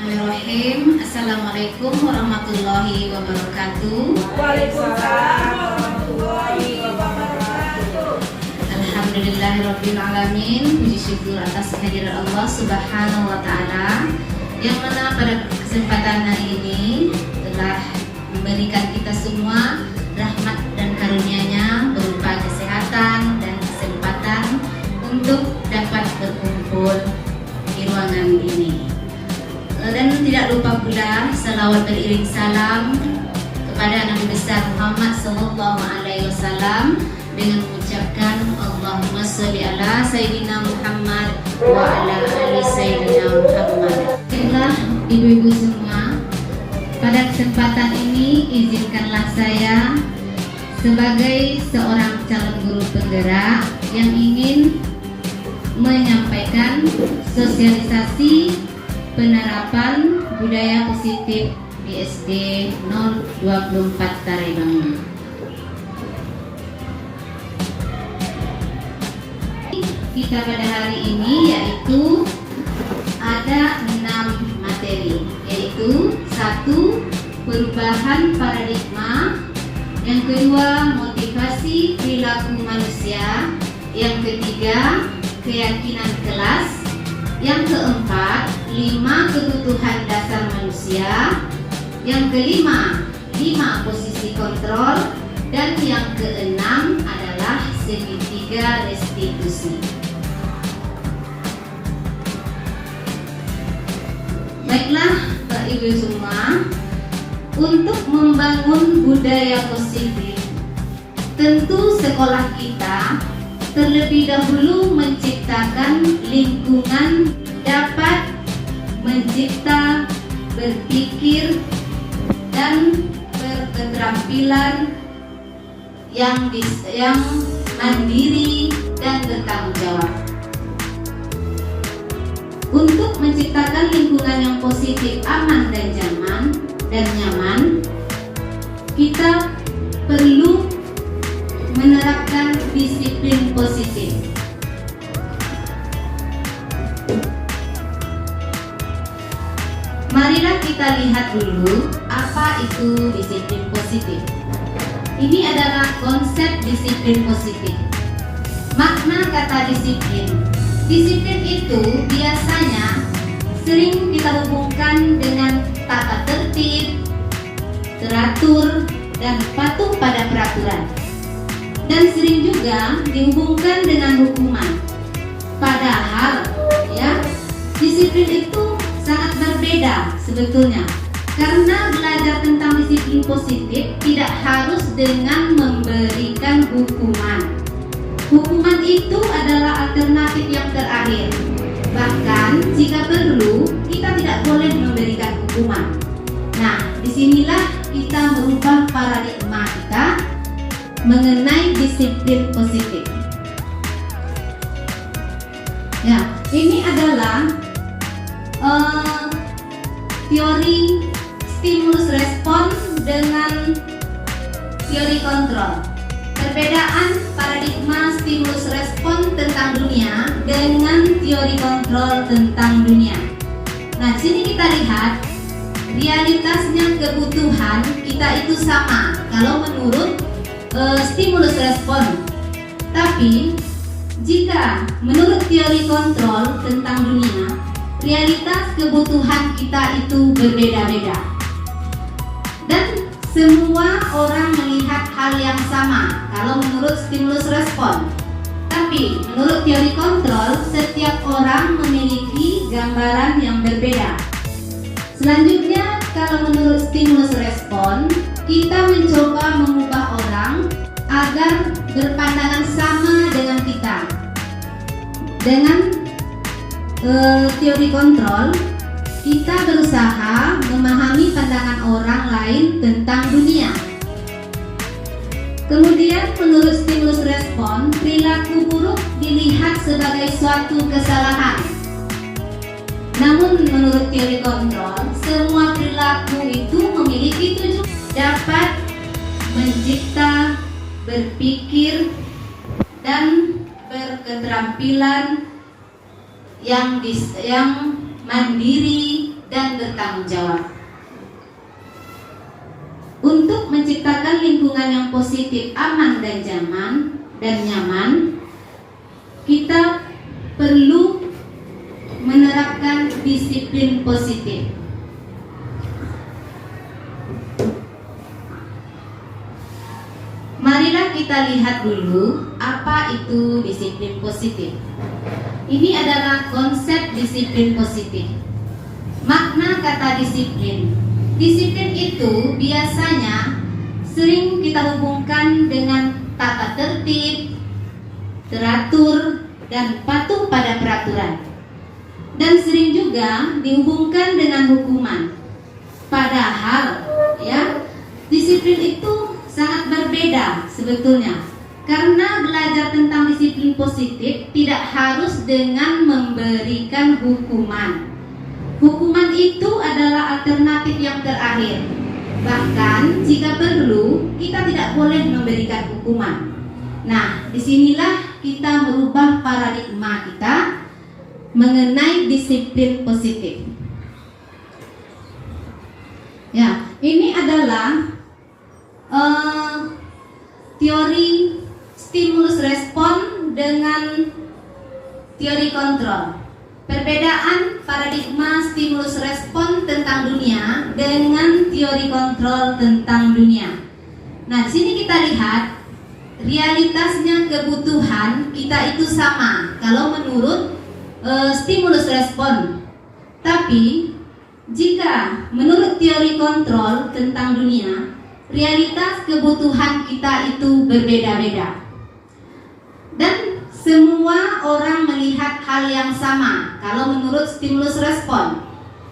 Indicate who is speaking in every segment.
Speaker 1: Bismillahirrahmanirrahim. Assalamualaikum warahmatullahi wabarakatuh.
Speaker 2: Waalaikumsalam warahmatullahi wabarakatuh.
Speaker 1: Alhamdulillahirabbil alamin. Puji syukur atas kehadiran Allah Subhanahu wa taala yang mana pada kesempatan hari ini telah memberikan kita semua rahmat dan karunia-Nya berupa kesehatan dan kesempatan untuk dapat berkumpul di ruangan ini. Dan tidak lupa pula salawat beriring salam kepada Nabi besar Muhammad sallallahu alaihi wasallam dengan mengucapkan Allahumma sholli ala sayyidina Muhammad wa ala ali sayyidina Muhammad. Baiklah ibu-ibu semua, pada kesempatan ini izinkanlah saya sebagai seorang calon guru penggerak yang ingin menyampaikan sosialisasi penerapan budaya positif BSD 024 Tarebangi. Kita pada hari ini yaitu ada 6 materi, yaitu 1. Perubahan paradigma, yang kedua motivasi perilaku manusia, yang ketiga keyakinan kelas, yang keempat 5 kebutuhan dasar manusia, yang kelima 5 posisi kontrol, dan yang keenam adalah segitiga restitusi. Baiklah Bapak Ibu semua, untuk membangun budaya positif, tentu sekolah kita terlebih dahulu menciptakan lingkungan dapat mencipta, berpikir, dan berketerampilan yang mandiri dan bertanggung jawab. Untuk menciptakan lingkungan yang positif, aman dan nyaman, kita perlu menerapkan disiplin positif. Marilah kita lihat dulu apa itu disiplin positif. Ini adalah konsep disiplin positif. Makna kata disiplin. Disiplin itu biasanya sering kita hubungkan dengan tata tertib, teratur, dan patuh pada peraturan. Dan sering juga dihubungkan dengan hukuman. Padahal disiplin itu sangat berbeda sebetulnya. Karena belajar tentang disiplin positif tidak harus dengan memberikan hukuman. Hukuman itu adalah alternatif yang terakhir. Bahkan jika perlu, kita tidak boleh memberikan hukuman. Nah, disinilah kita merubah paradigma kita mengenai disiplin positif. Ya, ini adalah teori stimulus respon dengan teori kontrol. Perbedaan paradigma stimulus respon tentang dunia dengan teori kontrol tentang dunia. Nah, sini kita lihat realitasnya kebutuhan kita itu sama kalau menurut stimulus respon. Tapi jika menurut teori kontrol tentang dunia, realitas kebutuhan kita itu berbeda-beda. Dan semua orang melihat hal yang sama kalau menurut stimulus respon. Tapi menurut teori kontrol, setiap orang memiliki gambaran yang berbeda. Selanjutnya, kalau menurut stimulus respon, kita mencoba mengubah orang agar berpandangan sama dengan kita. Dengan teori kontrol, kita berusaha memahami pandangan orang lain tentang dunia. Kemudian menurut stimulus respon, perilaku buruk dilihat sebagai suatu kesalahan. Namun menurut teori kontrol, semua perilaku itu memiliki tujuan, dapat mencipta, berpikir, dan berketerampilan yang mandiri dan bertanggung jawab. Untuk menciptakan lingkungan yang positif, aman dan nyaman, kita perlu menerapkan disiplin positif. Marilah kita lihat dulu apa itu disiplin positif. Ini adalah konsep disiplin positif. Makna kata disiplin. Disiplin itu biasanya sering kita hubungkan dengan tata tertib, teratur, dan patuh pada peraturan. Dan sering juga dihubungkan dengan hukuman. Padahal ya, disiplin itu sangat berbeda sebetulnya. Karena belajar tentang disiplin positif tidak harus dengan memberikan hukuman. Hukuman itu adalah alternatif yang terakhir. Bahkan jika perlu, kita tidak boleh memberikan hukuman. Nah, disinilah kita merubah paradigma kita mengenai disiplin positif. Ya, ini adalah teori stimulus respon dengan teori kontrol. Perbedaan paradigma stimulus respon tentang dunia dengan teori kontrol tentang dunia. Nah, di sini kita lihat realitasnya kebutuhan kita itu sama kalau menurut stimulus respon. Tapi jika menurut teori kontrol tentang dunia, realitas kebutuhan kita itu berbeda-beda. Dan semua orang melihat hal yang sama kalau menurut stimulus respon.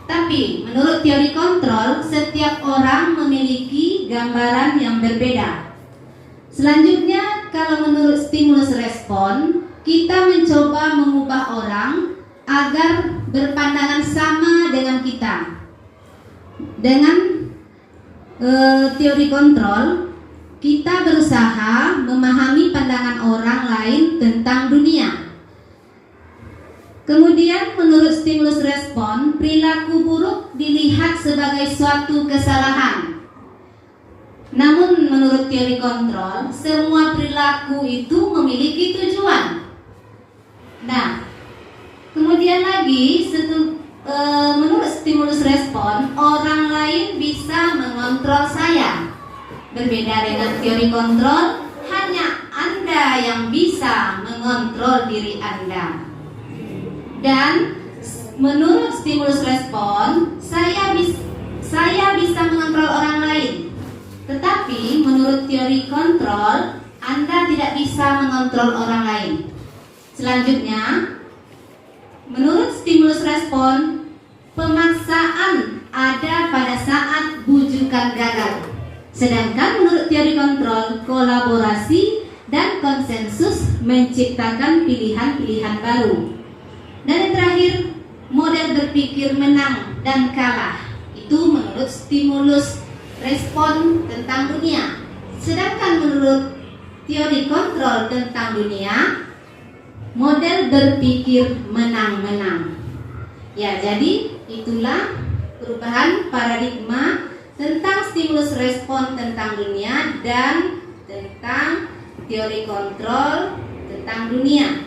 Speaker 1: Tapi menurut teori kontrol, setiap orang memiliki gambaran yang berbeda. Selanjutnya, kalau menurut stimulus respon, kita mencoba mengubah orang agar berpandangan sama dengan kita. Dengan teori kontrol, kita berusaha memahami pandangan orang lain tentang dunia. Kemudian menurut stimulus respon, perilaku buruk dilihat sebagai suatu kesalahan. Namun menurut teori kontrol, semua perilaku itu memiliki tujuan. Nah, kemudian lagi menurut stimulus respon, orang lain bisa mengontrol saya. Berbeda dengan teori kontrol, hanya Anda yang bisa mengontrol diri Anda. Dan menurut stimulus respon, saya bisa mengontrol orang lain. Tetapi menurut teori kontrol, Anda tidak bisa mengontrol orang lain. Selanjutnya, menurut stimulus respon, pemaksaan ada pada saat bujukan gagal. Sedangkan menurut teori kontrol, kolaborasi dan konsensus menciptakan pilihan-pilihan baru. Dan yang terakhir, model berpikir menang dan kalah. Itu menurut stimulus respon tentang dunia. Sedangkan menurut teori kontrol tentang dunia, model berpikir menang-menang. Ya, jadi itulah perubahan paradigma tentang stimulus respon tentang dunia dan tentang teori kontrol tentang dunia.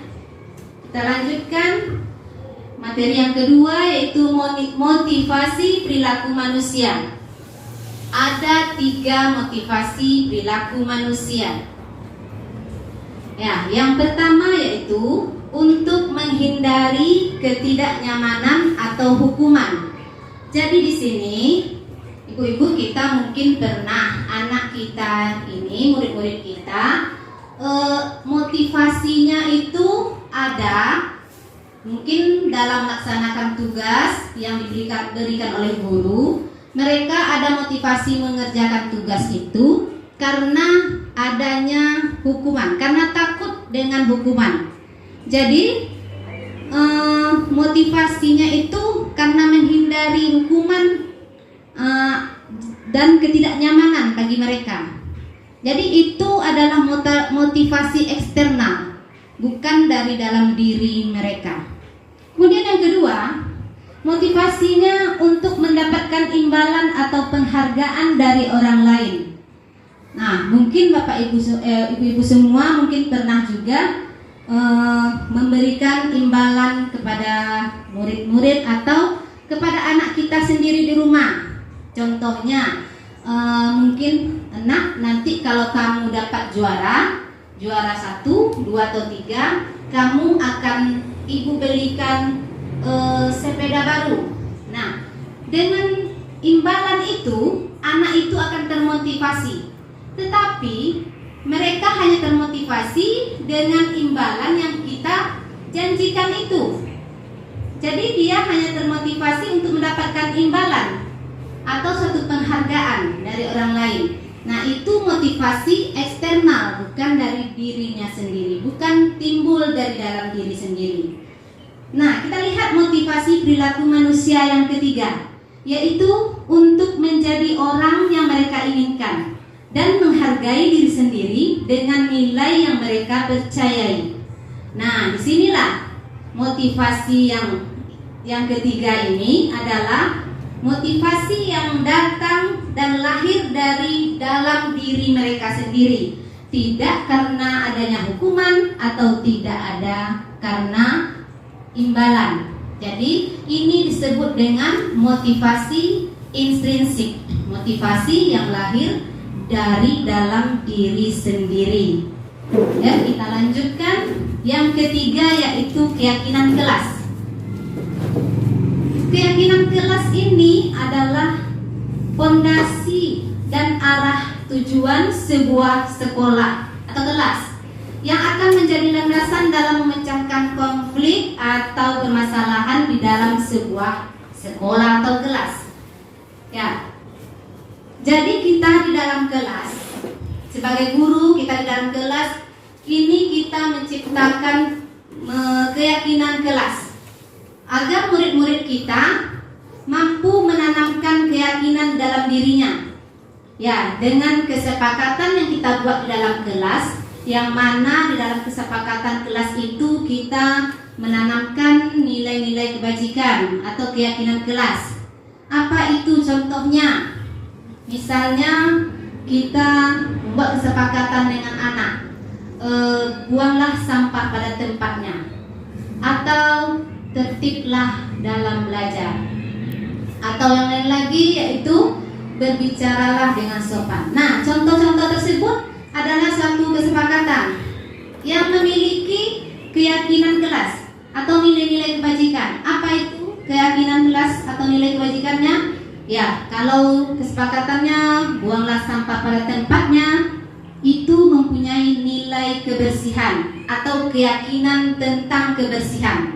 Speaker 1: Kita lanjutkan materi yang kedua, yaitu motivasi perilaku manusia. Ada 3 motivasi perilaku manusia. Ya, yang pertama yaitu untuk menghindari ketidaknyamanan atau hukuman. Jadi di sini ibu-ibu kita mungkin pernah anak kita ini, murid-murid kita, motivasinya itu ada mungkin dalam melaksanakan tugas yang diberikan oleh guru. Mereka ada motivasi mengerjakan tugas itu karena adanya hukuman, karena takut dengan hukuman. Jadi motivasinya itu karena menghindari hukuman dan ketidaknyamanan bagi mereka. Jadi itu adalah motivasi eksternal, bukan dari dalam diri mereka. Kemudian yang kedua, Motivasinya untuk mendapatkan imbalan atau penghargaan dari orang lain. Nah, mungkin Bapak Ibu semua mungkin pernah juga memberikan imbalan kepada murid-murid atau kepada anak kita sendiri di rumah. Contohnya, mungkin nanti kalau kamu dapat juara 1, 2 atau 3, kamu akan ibu belikan sepeda baru. Nah, dengan imbalan itu anak itu akan termotivasi. Tetapi mereka hanya termotivasi dengan imbalan yang kita janjikan itu. Jadi dia hanya termotivasi untuk mendapatkan imbalan atau suatu penghargaan dari orang lain. Nah, itu motivasi eksternal, bukan dari dirinya sendiri, bukan timbul dari dalam diri sendiri. Nah, kita lihat motivasi perilaku manusia yang ketiga, yaitu untuk menjadi orang yang mereka inginkan dan menghargai diri sendiri dengan nilai yang mereka percayai. Nah, disinilah motivasi yang ketiga ini adalah motivasi yang datang dan lahir dari dalam diri mereka sendiri, tidak karena adanya hukuman atau tidak ada karena imbalan. Jadi ini disebut dengan motivasi intrinsik, motivasi yang lahir dari dalam diri sendiri. Ya, kita lanjutkan yang ketiga, yaitu keyakinan kelas. Keyakinan kelas ini adalah fondasi dan arah tujuan sebuah sekolah atau kelas yang akan menjadi landasan dalam memecahkan konflik atau permasalahan di dalam sebuah sekolah atau kelas. Ya. Jadi kita di dalam kelas, sebagai guru kita di dalam kelas, ini kita menciptakan keyakinan kelas agar murid-murid kita mampu menanamkan keyakinan dalam dirinya. Ya, dengan kesepakatan yang kita buat di dalam kelas, yang mana di dalam kesepakatan kelas itu kita menanamkan nilai-nilai kebajikan atau keyakinan kelas. Apa itu contohnya? Misalnya kita membuat kesepakatan dengan anak, buanglah sampah pada tempatnya, atau tertiblah dalam belajar, atau yang lain lagi yaitu berbicaralah dengan sopan. Nah, contoh-contoh tersebut adalah suatu kesepakatan yang memiliki keyakinan kelas atau nilai-nilai kebajikan. Apa itu keyakinan kelas atau nilai kebajikannya? Ya, kalau kesepakatannya buanglah sampah pada tempatnya, itu mempunyai nilai kebersihan atau keyakinan tentang kebersihan.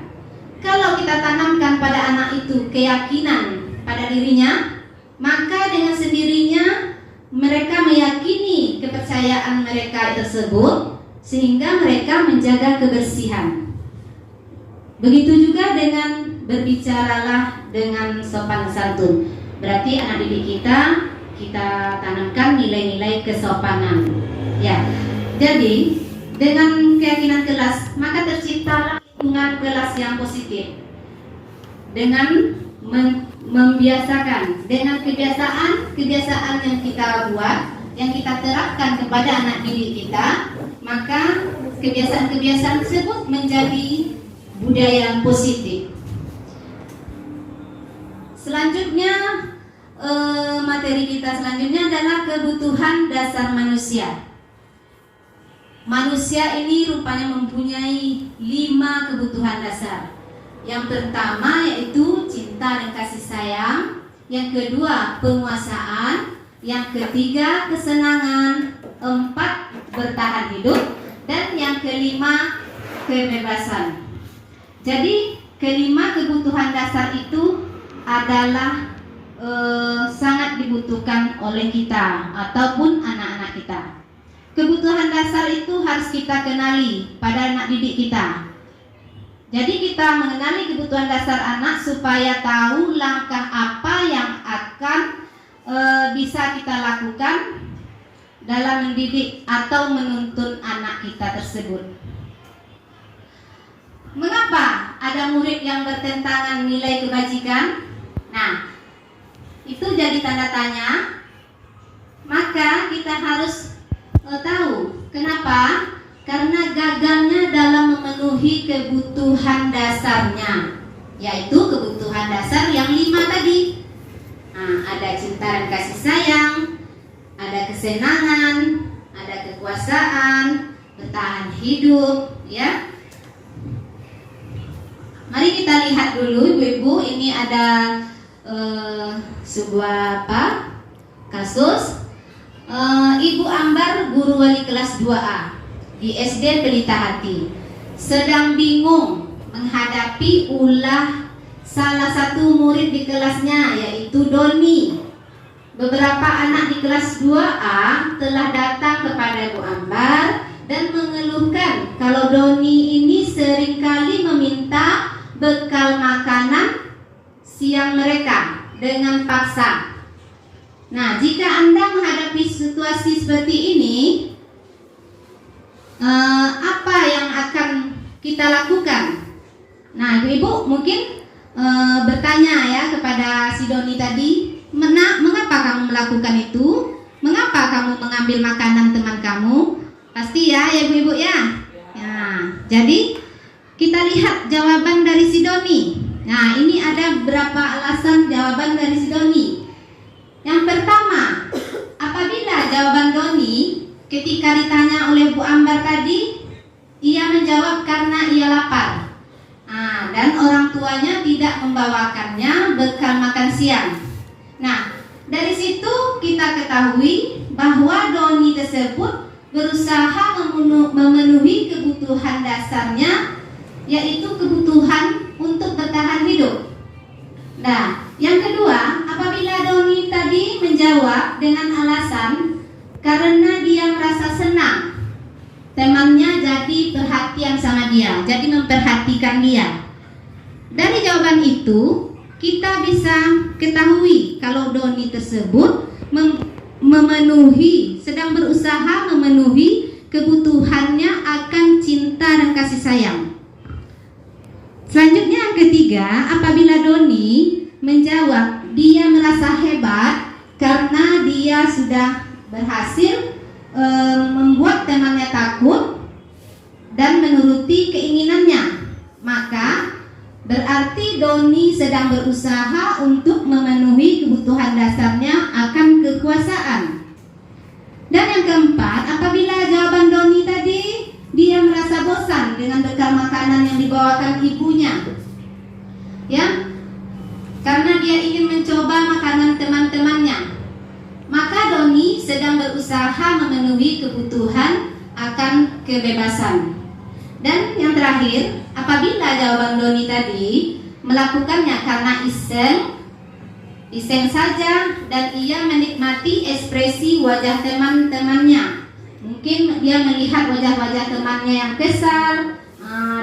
Speaker 1: Kalau kita tanamkan pada anak itu keyakinan pada dirinya, maka dengan sendirinya mereka meyakini kepercayaan mereka tersebut sehingga mereka menjaga kebersihan. Begitu juga dengan berbicaralah dengan sopan santun. Berarti anak didik kita tanamkan nilai-nilai kesopanan. Ya. Jadi dengan keyakinan kelas maka terciptalah lingkungan kelas yang positif. Dengan membiasakan, dengan kebiasaan yang kita buat, yang kita terapkan kepada anak didik kita, maka kebiasaan-kebiasaan tersebut menjadi budaya positif. Selanjutnya, materi kita selanjutnya adalah kebutuhan dasar manusia. Manusia ini rupanya mempunyai 5 kebutuhan dasar. Yang pertama yaitu cinta dan kasih sayang. Yang kedua penguasaan. Yang ketiga kesenangan. 4 bertahan hidup. Dan yang kelima kebebasan. Jadi kelima kebutuhan dasar itu adalah sangat dibutuhkan oleh kita ataupun anak-anak kita. Kebutuhan dasar itu harus kita kenali pada anak didik kita. Jadi kita mengenali kebutuhan dasar anak supaya tahu langkah apa yang akan bisa kita lakukan dalam mendidik atau menuntun anak kita tersebut. Mengapa ada murid yang bertentangan nilai kebajikan, nah itu jadi tanda tanya. Maka kita harus tahu kenapa? Karena gagalnya dalam memenuhi kebutuhan dasarnya, yaitu kebutuhan dasar yang 5 tadi. Nah, ada cinta dan kasih sayang, ada kesenangan, ada kekuasaan, bertahan hidup, ya. Mari kita lihat dulu Ibu-ibu, ini ada sebuah kasus. Ibu Ambar, guru wali kelas 2A di SD Pelita Hati, sedang bingung menghadapi ulah salah satu murid di kelasnya, yaitu Doni. Beberapa anak di kelas 2A telah datang kepada Ibu Ambar dan mengeluhkan kalau Doni ini seringkali meminta bekal makanan siang mereka dengan paksa. Nah, jika Anda menghadapi situasi seperti ini, apa yang akan kita lakukan? Nah, Ibu-ibu mungkin bertanya ya kepada si Doni tadi, mengapa kamu melakukan itu? Mengapa kamu mengambil makanan teman kamu? Pasti ya Ibu-ibu ya. Ya, jadi kita lihat jawaban dari si Doni. Nah, ini ada beberapa alasan jawaban dari si Doni. Yang pertama, apabila jawaban Doni ketika ditanya oleh Bu Ambar tadi, ia menjawab karena ia lapar. Nah, dan orang tuanya tidak membawakannya bekal makan siang. Nah, dari situ kita ketahui bahwa Doni tersebut berusaha memenuhi kebutuhan dasarnya, yaitu kebutuhan untuk bertahan hidup. Nah, yang kedua, apabila Doni tadi menjawab dengan alasan karena dia merasa senang temannya jadi perhatian sama dia, jadi memperhatikan dia. Dari jawaban itu kita bisa ketahui kalau Doni tersebut sedang berusaha memenuhi kebutuhannya akan cinta dan kasih sayang. Selanjutnya yang ketiga, apabila Doni menjawab dia merasa hebat karena dia sudah berhasil membuat temannya takut dan menuruti keinginannya, maka berarti Doni sedang berusaha untuk memenuhi kebutuhan dasarnya akan kekuasaan. Dan yang keempat, apabila jawaban Doni tadi dia merasa bosan dengan bekal makanan yang dibawakan ibunya, ya, karena dia ingin mencoba makanan teman-temannya, maka Doni sedang berusaha memenuhi kebutuhan akan kebebasan. Dan yang terakhir, apabila jawaban Doni tadi melakukannya karena iseng saja dan ia menikmati ekspresi wajah teman-temannya. Mungkin dia melihat wajah-wajah temannya yang kesal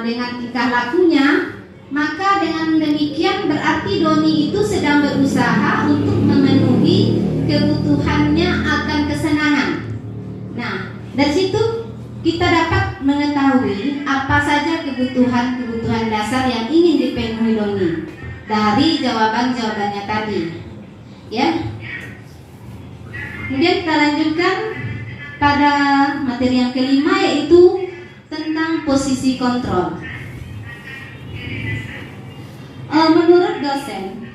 Speaker 1: dengan tingkah lakunya, maka dengan demikian berarti Doni itu sedang berusaha untuk memenuhi kebutuhannya akan kesenangan. Nah, dari situ kita dapat mengetahui apa saja kebutuhan-kebutuhan dasar yang ingin dipenuhi Doni dari jawaban-jawabannya tadi, ya. Kemudian kita lanjutkan pada materi yang kelima, yaitu tentang posisi kontrol. Menurut dosen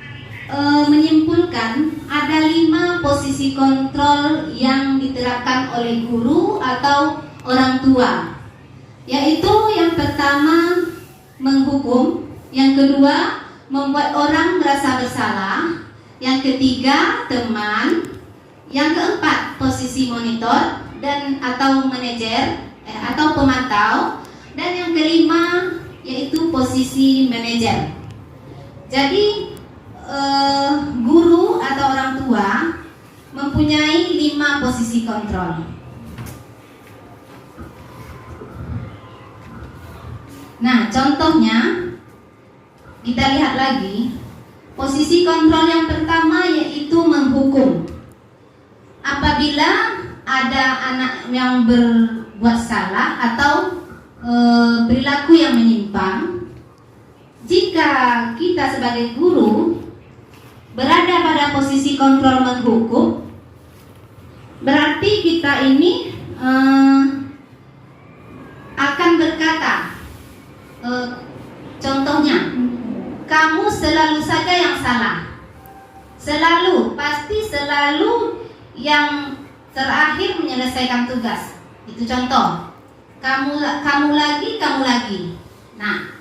Speaker 1: menyimpulkan ada 5 posisi kontrol yang diterapkan oleh guru atau orang tua, yaitu yang pertama menghukum, yang kedua membuat orang merasa bersalah, yang ketiga teman, yang keempat posisi monitor dan atau manajer atau pemantau, dan yang kelima yaitu posisi manajer. Jadi guru atau orang tua mempunyai 5 posisi kontrol. Nah, contohnya kita lihat lagi. Posisi kontrol yang pertama yaitu menghukum. Apabila ada anak yang berbuat salah atau perilaku yang menyimpang, jika kita sebagai guru berada pada posisi kontrol menghukum, berarti kita ini akan berkata, contohnya, kamu selalu saja yang salah, pasti selalu yang terakhir menyelesaikan tugas. Itu contoh. Kamu lagi. Nah,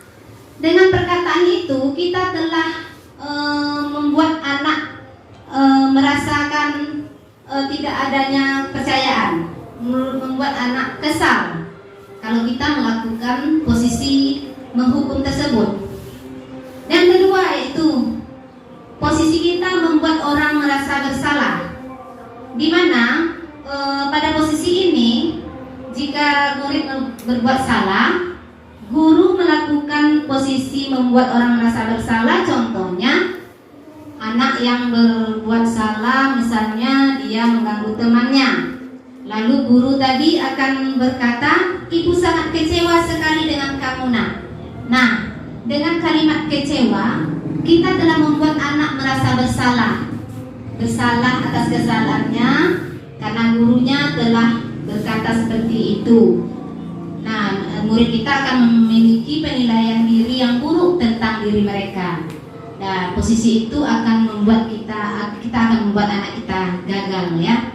Speaker 1: dengan perkataan itu kita telah membuat anak merasakan tidak adanya kepercayaan, membuat anak kesal kalau kita melakukan posisi menghukum tersebut. Dan kedua yaitu posisi kita membuat orang merasa bersalah, di mana pada posisi ini jika murid berbuat salah, guru melakukan posisi membuat orang merasa bersalah. Contohnya, anak yang berbuat salah, misalnya dia mengganggu temannya, lalu guru tadi akan berkata, ibu sangat kecewa sekali dengan kamu nak. Nah, dengan kalimat kecewa, kita telah membuat anak merasa bersalah atas kesalahannya karena gurunya telah berkata seperti itu. Nah, murid kita akan memiliki penilaian diri yang buruk tentang diri mereka. Nah, posisi itu akan membuat kita akan membuat anak kita gagal, ya.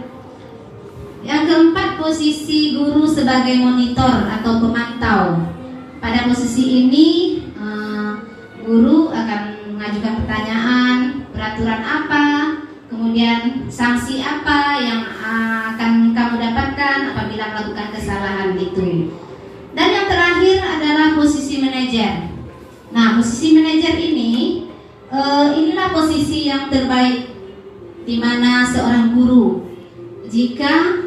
Speaker 1: Yang keempat, posisi guru sebagai monitor atau pemantau. Pada posisi ini guru akan mengajukan pertanyaan, peraturan apa, kemudian sanksi apa yang akan kamu dapatkan apabila melakukan kesalahan itu. Dan yang terakhir adalah posisi manajer. Nah, posisi manajer ini inilah posisi yang terbaik di mana seorang guru jika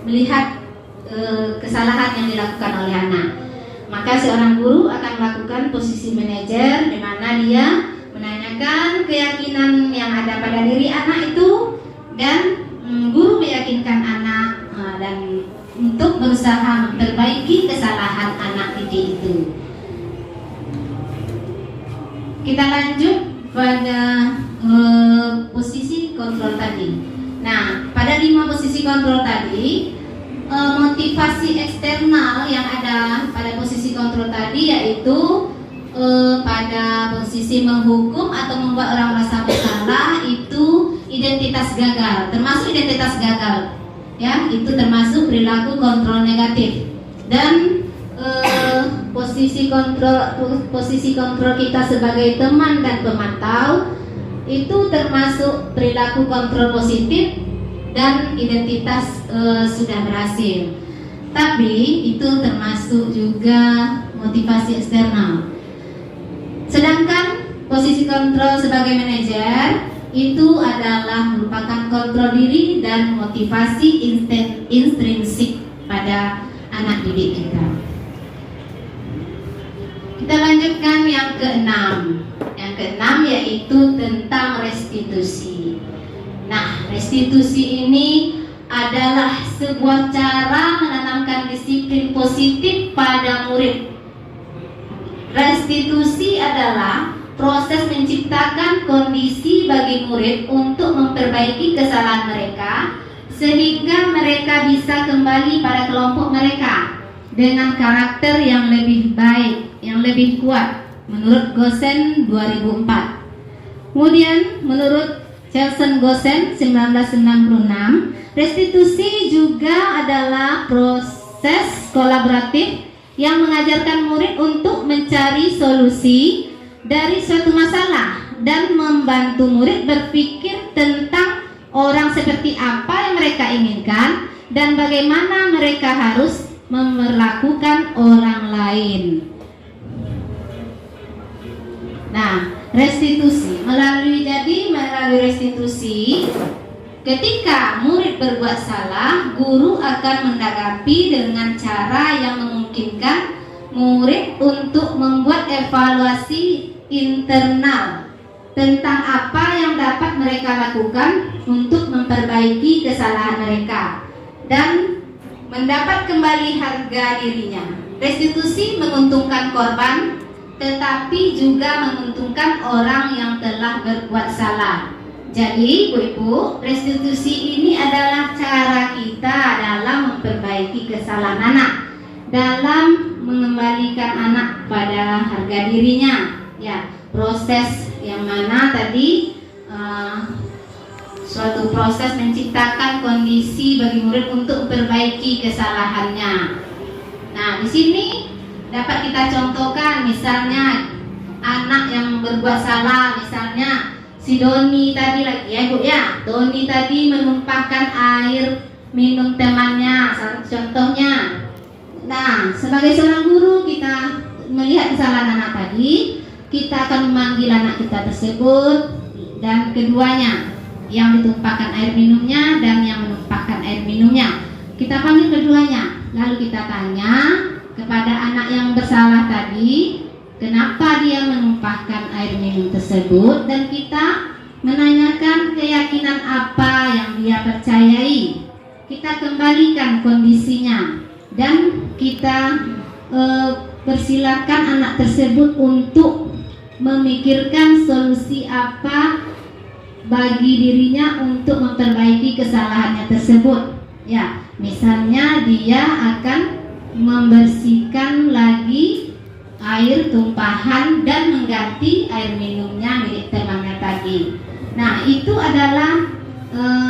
Speaker 1: melihat kesalahan yang dilakukan oleh anak, maka seorang guru akan melakukan posisi manajer, di mana dia menanyakan keyakinan yang ada pada diri anak itu, dan guru meyakinkan anak dan untuk berusaha memperbaiki kesalahan anak didik itu. Kita lanjut pada posisi kontrol tadi. Nah, pada 5 posisi kontrol tadi, motivasi eksternal yang ada pada posisi kontrol tadi yaitu pada posisi menghukum atau membuat orang merasa bersalah, itu identitas gagal, termasuk identitas gagal, ya, itu termasuk perilaku kontrol negatif. Dan posisi kontrol kita sebagai teman dan pemantau itu termasuk perilaku kontrol positif dan identitas sudah berhasil. Tapi itu termasuk juga motivasi eksternal. Sedangkan posisi kontrol sebagai manajer itu adalah merupakan kontrol diri dan motivasi intrinsik pada anak didik kita. Kita lanjutkan yang keenam. Yang keenam yaitu tentang restitusi. Nah, restitusi ini adalah sebuah cara menanamkan disiplin positif pada murid. Restitusi adalah proses menciptakan kondisi bagi murid untuk memperbaiki kesalahan mereka sehingga mereka bisa kembali pada kelompok mereka dengan karakter yang lebih baik, yang lebih kuat menurut Gosen 2004. Kemudian menurut Chelsen-Gosen 1996, restitusi juga adalah proses kolaboratif yang mengajarkan murid untuk mencari solusi dari suatu masalah dan membantu murid berpikir tentang orang seperti apa yang mereka inginkan dan bagaimana mereka harus memperlakukan orang lain. Nah, restitusi melalui restitusi, ketika murid berbuat salah, guru akan menanggapi dengan cara yang memungkinkan murid untuk membuat evaluasi internal tentang apa yang dapat mereka lakukan untuk memperbaiki kesalahan mereka dan mendapat kembali harga dirinya. Restitusi menguntungkan korban tetapi juga menguntungkan orang yang telah berbuat salah. Jadi ibu-ibu, restitusi ini adalah cara kita dalam memperbaiki kesalahan anak, dalam mengembalikan anak pada harga dirinya. Ya, proses yang mana tadi suatu proses menciptakan kondisi bagi murid untuk memperbaiki kesalahannya. Nah, di sini dapat kita contohkan, misalnya anak yang berbuat salah, misalnya si Doni tadi lagi ya ibu ya, Doni tadi menumpahkan air minum temannya, satu contohnya. Nah, sebagai seorang guru kita melihat kesalahan anak tadi, kita akan memanggil anak kita tersebut dan keduanya, yang ditumpahkan air minumnya dan yang menumpahkan air minumnya. Kita panggil keduanya, lalu kita tanya kepada anak yang bersalah tadi, kenapa dia menumpahkan air minum tersebut, dan kita menanyakan keyakinan apa yang dia percayai. Kita kembalikan kondisinya dan kita persilakan anak tersebut untuk memikirkan solusi apa bagi dirinya untuk memperbaiki kesalahannya tersebut. Ya, misalnya dia akan membersihkan lagi air tumpahan dan mengganti air minumnya milik temannya tadi. Nah, itu adalah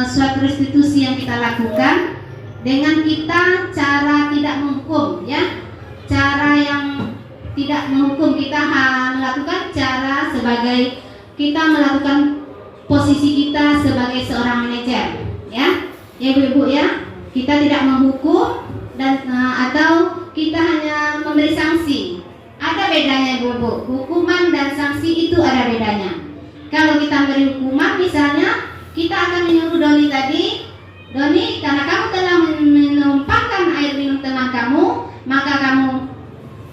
Speaker 1: suatu restitusi yang kita lakukan dengan kita cara tidak menghukum, ya. Cara yang tidak menghukum, kita melakukan cara sebagai kita melakukan posisi kita sebagai seorang manajer, ya. Ya ibu-ibu ya, kita tidak menghukum dan atau kita hanya memberi sanksi. Ada bedanya ibu-ibu, hukuman dan sanksi itu ada bedanya. Kalau kita beri hukuman, misalnya kita akan menyuruh Doni tadi, Doni, karena kamu telah menumpahkan air minum teman kamu, maka kamu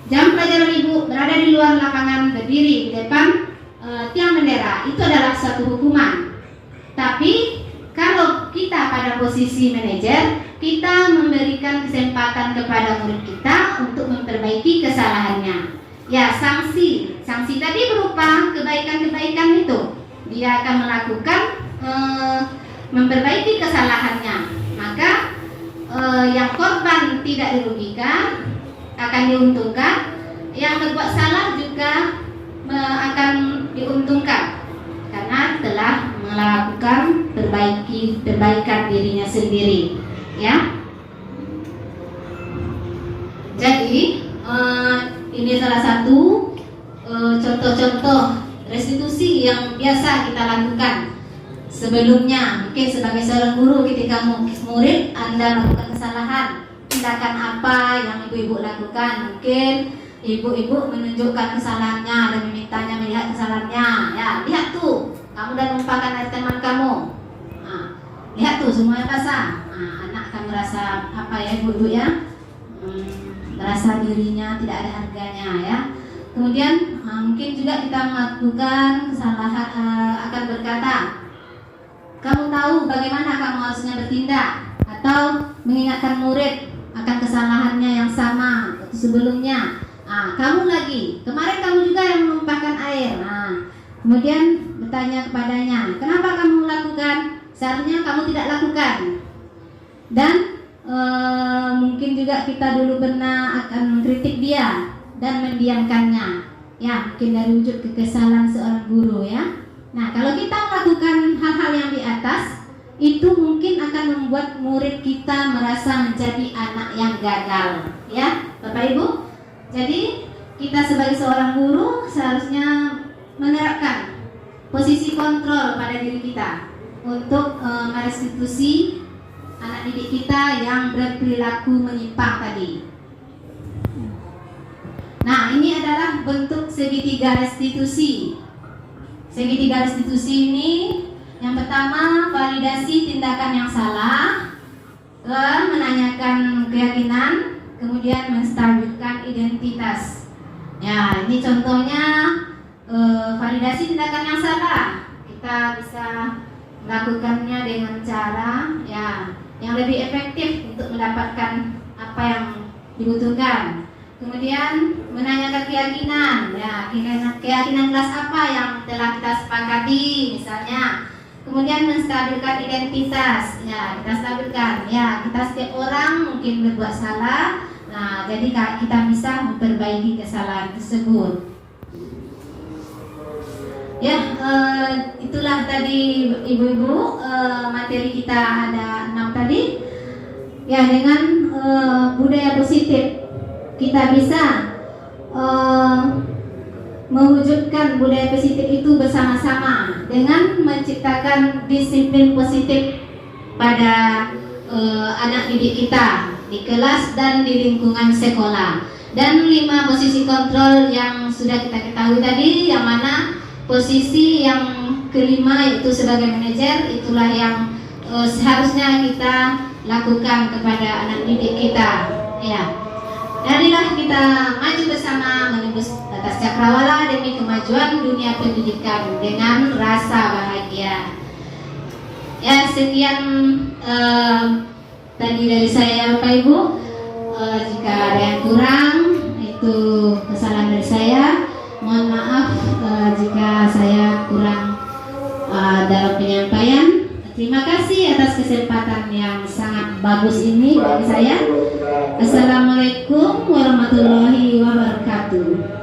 Speaker 1: jam pelajaran ibu berada di luar lapangan, berdiri di depan tiang bendera. Itu adalah suatu hukuman. Tapi kalau kita pada posisi manajer, kita memberikan kesempatan kepada murid kita untuk memperbaiki kesalahannya. Ya, sanksi tadi berupa kebaikan-kebaikan itu. Dia akan melakukan memperbaiki kesalahannya. Maka yang korban tidak dirugikan, akan diuntungkan. Yang berbuat salah juga akan diuntungkan karena telah melakukan perbaikan dirinya sendiri, ya. Jadi ini salah satu contoh-contoh restitusi yang biasa kita lakukan. Sebelumnya, mungkin sebagai seorang guru, ketika murid Anda melakukan kesalahan, tindakan apa yang ibu-ibu lakukan? Mungkin ibu-ibu menunjukkan kesalahannya dan memintanya melihat kesalahannya. Ya, lihat tuh, kamu udah numpahkan air teman kamu. Nah, lihat tuh, semuanya basah. Nah, anak akan merasa apa ya ibu-ibu ya? Merasa dirinya tidak ada harganya ya. Kemudian mungkin juga kita melakukan kesalahan, akan berkata, kamu tahu bagaimana kamu harusnya bertindak, atau mengingatkan murid akan kesalahannya yang sama sebelumnya. Kamu lagi, kemarin kamu juga yang menumpahkan air. Kemudian bertanya kepadanya, kenapa kamu lakukan? Seharusnya kamu tidak lakukan. Dan mungkin juga kita dulu pernah akan mengkritik dia dan mendiamkannya. Ya, mungkin dari wujud kekesalan seorang guru ya. Nah, kalau kita melakukan hal-hal yang di atas, itu mungkin akan membuat murid kita merasa menjadi anak yang gagal, ya, Bapak Ibu. Jadi kita sebagai seorang guru seharusnya menerapkan posisi kontrol pada diri kita untuk merestitusi anak didik kita yang berperilaku menyimpang tadi. Nah, ini adalah bentuk segitiga restitusi. Segitiga restitusi ini, yang pertama validasi tindakan yang salah, menanyakan keyakinan, kemudian menstabilkan identitas. Ya, ini contohnya validasi tindakan yang salah. Kita bisa melakukannya dengan cara ya yang lebih efektif untuk mendapatkan apa yang dibutuhkan. Kemudian menanyakan keyakinan, ya keyakinan kelas apa yang telah kita sepakati, misalnya. Kemudian menstabilkan identitas, ya kita stabilkan, ya kita setiap orang mungkin berbuat salah, nah jadi kita bisa memperbaiki kesalahan tersebut. Ya, itulah tadi ibu-ibu materi kita ada 6 tadi. Ya, dengan budaya positif kita bisa mewujudkan budaya positif itu bersama-sama dengan menciptakan disiplin positif pada anak didik kita di kelas dan di lingkungan sekolah. Dan 5 posisi kontrol yang sudah kita ketahui tadi, yang mana posisi yang kelima yaitu sebagai manajer, itulah yang seharusnya kita lakukan kepada anak didik kita. Ya. Marilah kita maju bersama menembus batas cakrawala demi kemajuan dunia pendidikan dengan rasa bahagia. Ya, sekian tadi dari saya Bapak Ibu. Jika ada yang kurang, itu kesalahan dari saya. Mohon maaf jika saya kurang dalam penyampaian. Terima kasih atas kesempatan yang sangat bagus ini bagi saya. Assalamualaikum warahmatullahi wabarakatuh.